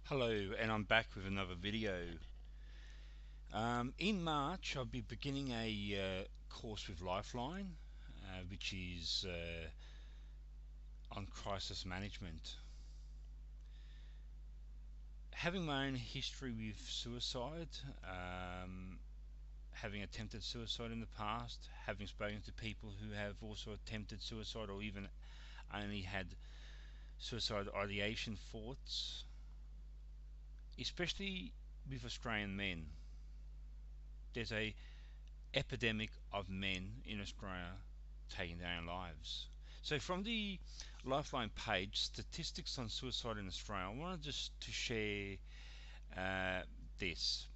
Hello, and I'm back with another video. In March, I'll be beginning a course with Lifeline, which is on crisis management. Having my own history with suicide, having attempted suicide in the past, having spoken to people who have also attempted suicide or even only had suicide ideation thoughts, especially with Australian men. There's a epidemic of men in Australia taking their own lives. So from the Lifeline page, statistics on suicide in Australia, I wanted just to share uh, this,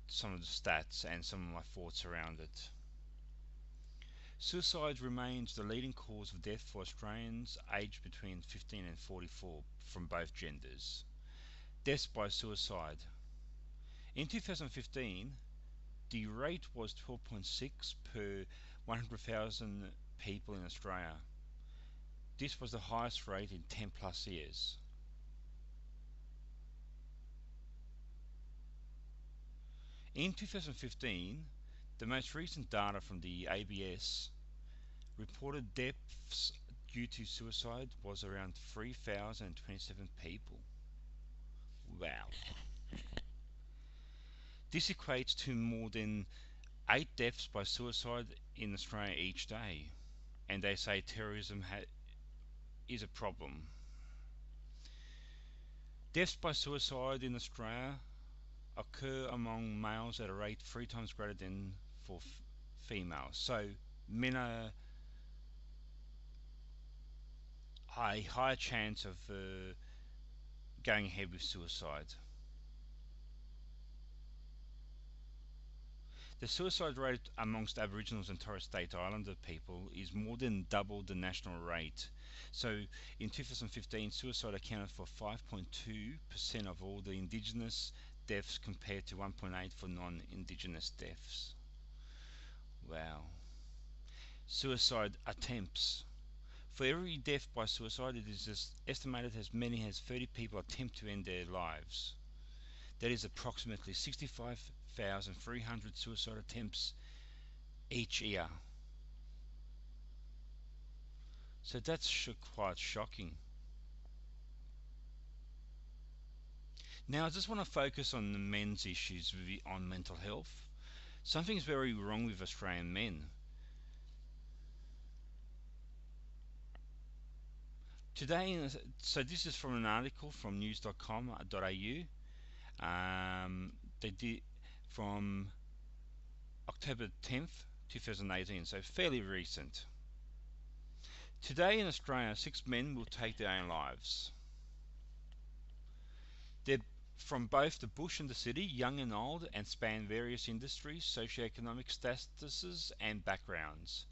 some of the stats and some of my thoughts around it. Suicide remains the leading cause of death for Australians aged between 15 and 44 from both genders. Deaths by suicide. In 2015, the rate was 12.6 per 100,000 people in Australia. This was the highest rate in 10 plus years. In 2015, the most recent data from the ABS reported deaths due to suicide was around 3,027 people. Wow. This equates to more than 8 deaths by suicide in Australia each day. And they say terrorism is a problem. Deaths by suicide in Australia occur among males at a rate 3 times greater than for females. So men are a higher chance of going ahead with suicide. The suicide rate amongst Aboriginals and Torres Strait Islander people is more than double the national rate. So in 2015, suicide accounted for 5.2% of all the Indigenous deaths compared to 1.8% for non-Indigenous deaths. Wow. Suicide attempts. For every death by suicide, it is estimated as many as 30 people attempt to end their lives. That is approximately 65,300 suicide attempts each year. So that's quite shocking. Now I just want to focus on the men's issues on mental health. Something's very wrong with Australian men. Today, so this is from an article from news.com.au. They did from October 10th, 2018, so fairly recent. Today in Australia, 6 men will take their own lives. They're from both the bush and the city, young and old, and span various industries, socioeconomic statuses, and backgrounds.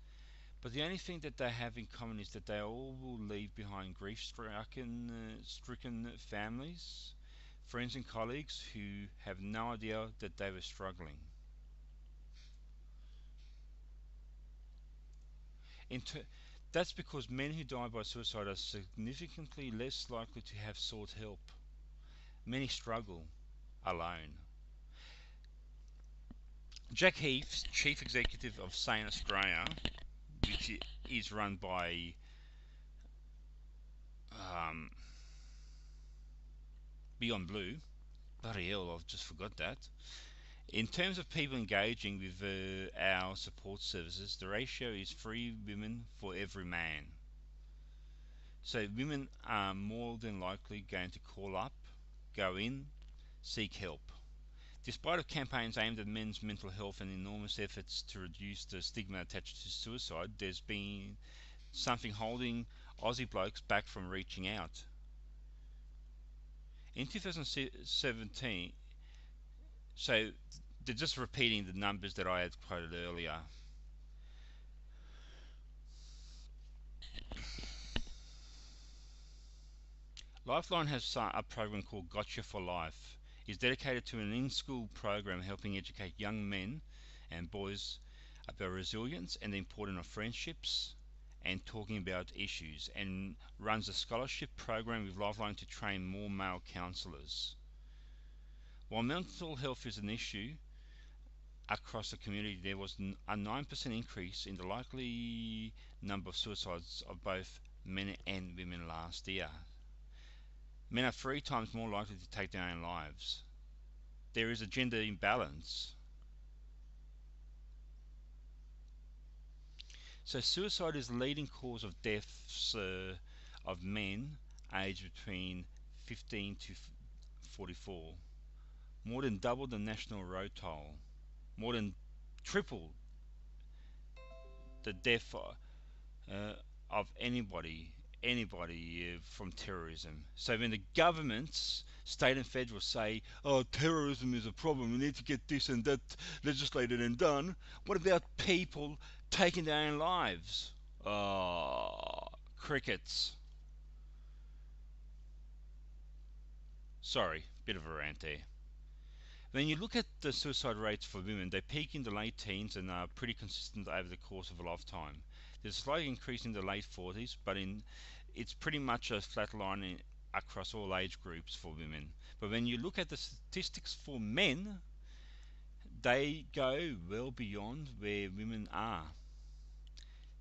But the only thing that they have in common is that they all will leave behind grief-stricken families, friends and colleagues who have no idea that they were struggling. That's because men who die by suicide are significantly less likely to have sought help. Many struggle alone. Jack Heath, Chief Executive of Sane Australia, which is run by Beyond Blue. Bloody hell, I've just forgot that. In terms of people engaging with our support services, the ratio is 3 women for every man. So women are more than likely going to call up, go in, seek help. Despite of campaigns aimed at men's mental health and enormous efforts to reduce the stigma attached to suicide, there's been something holding Aussie blokes back from reaching out. In 2017, so they're just repeating the numbers that I had quoted earlier. Lifeline has a program called Gotcha for Life. It's dedicated to an in-school program helping educate young men and boys about resilience and the importance of friendships and talking about issues, and runs a scholarship program with Lifeline to train more male counsellors. While mental health is an issue across the community, there was a 9% increase in the likely number of suicides of both men and women last year. Men are 3 times more likely to take their own lives. There is a gender imbalance. So suicide is the leading cause of deaths of men aged between 15 to 44. More than double the national road toll. More than triple the death of anybody from terrorism. So when the governments, state and federal, say, "Oh, terrorism is a problem. We need to get this and that legislated and done," what about people taking their own lives? Oh, crickets. Sorry, bit of a rant there. When you look at the suicide rates for women, they peak in the late teens and are pretty consistent over the course of a lifetime. There's a slight increase in the late 40s, but it's pretty much a flat line across all age groups for women. But when you look at the statistics for men, they go well beyond where women are.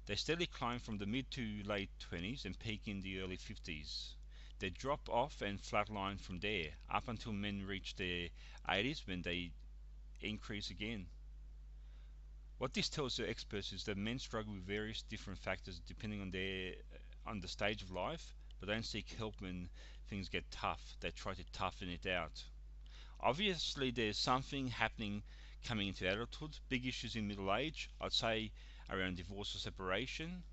They steadily climb from the mid to late 20s and peak in the early 50s. They drop off and flatline from there, up until men reach their 80s when they increase again. What this tells the experts is that men struggle with various different factors depending on the stage of life, but don't seek help when things get tough. They try to toughen it out. Obviously, there's something happening coming into adulthood. Big issues in middle age, I'd say, around divorce or separation,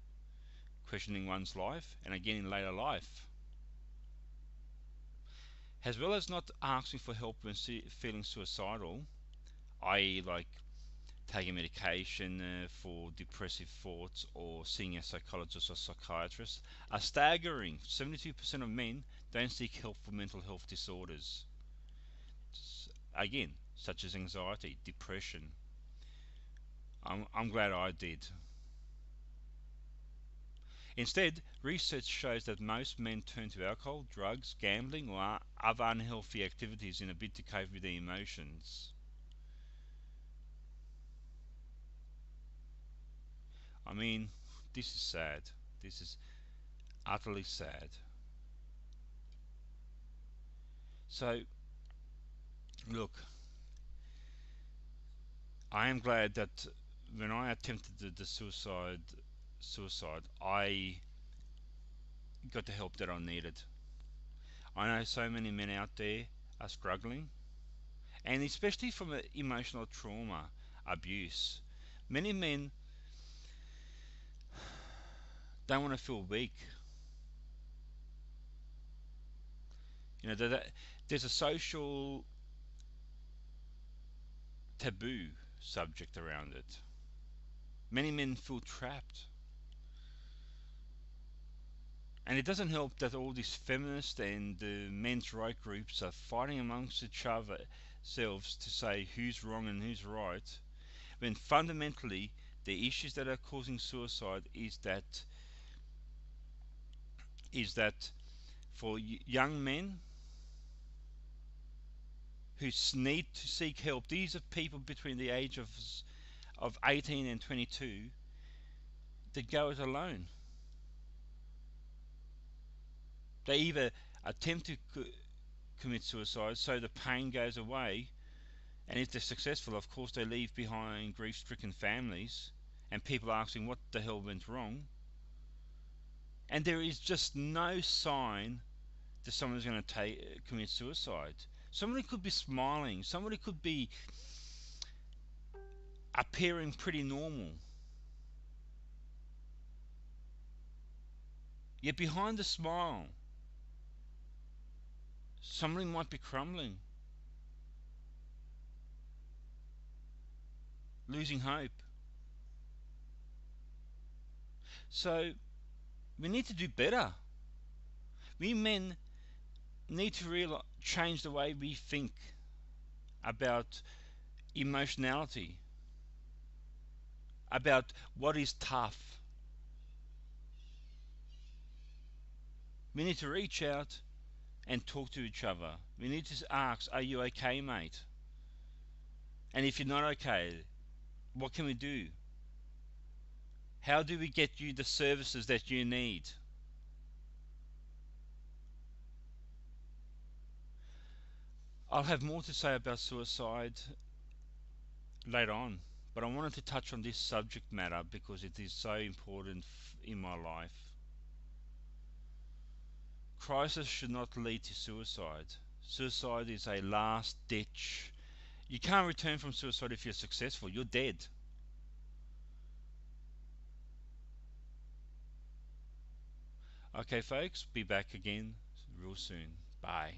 questioning one's life, and again in later life. As well as not asking for help when feeling suicidal, i.e., like taking medication for depressive thoughts or seeing a psychologist or psychiatrist, a staggering 72% of men don't seek help for mental health disorders. Again, such as anxiety, depression. I'm glad I did. Instead, research shows that most men turn to alcohol, drugs, gambling, or other unhealthy activities in a bid to cope with their emotions. I mean, this is sad. This is utterly sad. So, look, I am glad that when I attempted the suicide, I got the help that I needed. I know so many men out there are struggling, and especially from emotional trauma, abuse. Many men don't want to feel weak. You know, there's a social taboo subject around it. Many men feel trapped. And it doesn't help that all these feminist and men's right groups are fighting amongst each other selves to say who's wrong and who's right, when fundamentally the issues that are causing suicide is that for young men who need to seek help, these are people between the age of 18 and 22 that go it alone. They either attempt to commit suicide so the pain goes away, and if they're successful, of course, they leave behind grief-stricken families and people asking what the hell went wrong. And there is just no sign that someone's going to commit suicide. Somebody could be smiling. Somebody could be appearing pretty normal. Yet behind the smile, somebody might be crumbling, losing hope. So we need to do better. We men need to change the way we think about emotionality, about what is tough. We need to reach out and talk to each other. We need to ask, are you okay, mate? And if you're not okay, what can we do? How do we get you the services that you need? I'll have more to say about suicide later on, but I wanted to touch on this subject matter because it is so important in my life. Crisis should not lead to suicide. Suicide is a last ditch. You can't return from suicide if you're successful. You're dead. Okay, folks, be back again real soon. Bye.